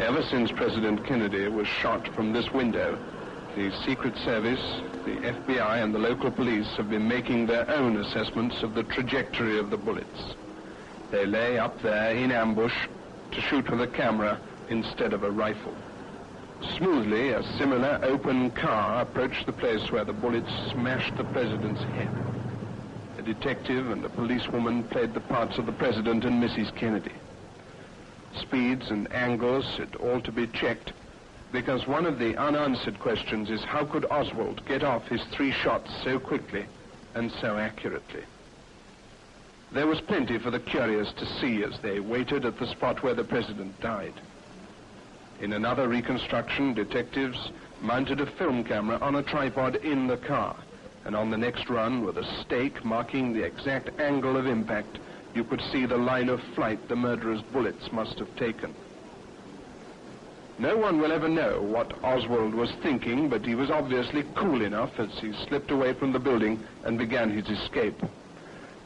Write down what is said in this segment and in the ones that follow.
Ever since President Kennedy was shot from this window, the Secret Service, the FBI, and the local police have been making their own assessments of the trajectory of the bullets. They lay up there in ambush to shoot with a camera instead of a rifle. Smoothly, a similar open car approached the place where the bullets smashed the president's head. A detective and a policewoman played the parts of the president and Mrs. Kennedy. Speeds and angles had all to be checked, because one of the unanswered questions is how could Oswald get off his 3 shots so quickly and so accurately? There was plenty for the curious to see as they waited at the spot where the president died. In another reconstruction, detectives mounted a film camera on a tripod in the car, and on the next run, with a stake marking the exact angle of impact, you could see the line of flight the murderer's bullets must have taken. No one will ever know what Oswald was thinking, but he was obviously cool enough as he slipped away from the building and began his escape.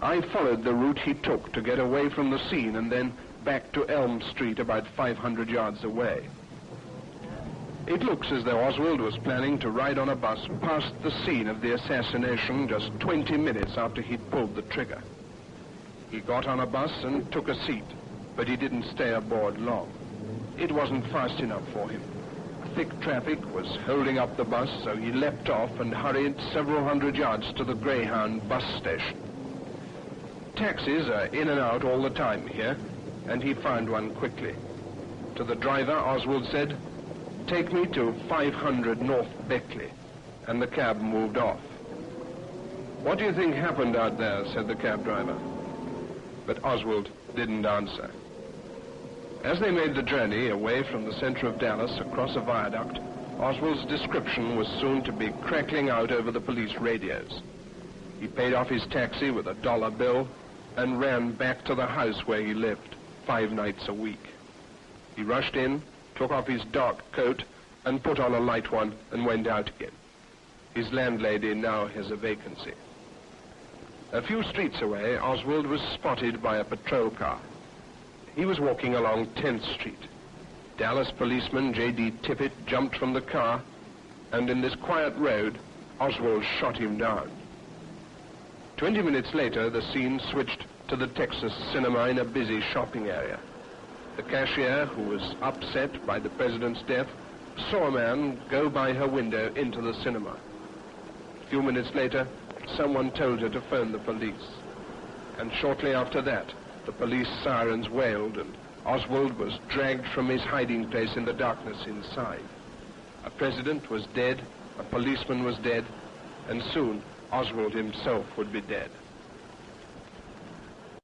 I followed the route he took to get away from the scene and then back to Elm Street about 500 yards away. It looks as though Oswald was planning to ride on a bus past the scene of the assassination just 20 minutes after he'd pulled the trigger. He got on a bus and took a seat, but he didn't stay aboard long. It wasn't fast enough for him. Thick traffic was holding up the bus, so he leapt off and hurried several hundred yards to the Greyhound bus station. Taxis are in and out all the time here, and he found one quickly. To the driver, Oswald said, "Take me to 500 North Beckley," and the cab moved off. "What do you think happened out there?" said the cab driver. But Oswald didn't answer. As they made the journey away from the center of Dallas across a viaduct, Oswald's description was soon to be crackling out over the police radios. He paid off his taxi with a $1 bill and ran back to the house where he lived 5 nights a week. He rushed in, took off his dark coat, and put on a light one and went out again. His landlady now has a vacancy. A few streets away, Oswald was spotted by a patrol car. He was walking along 10th Street. Dallas policeman J.D. Tippit jumped from the car, and in this quiet road, Oswald shot him down. 20 minutes later, the scene switched to the Texas cinema in a busy shopping area. The cashier, who was upset by the president's death, saw a man go by her window into the cinema. A few minutes later, someone told her to phone the police. And shortly after that, the police sirens wailed, and Oswald was dragged from his hiding place in the darkness inside. A president was dead, a policeman was dead, and soon Oswald himself would be dead.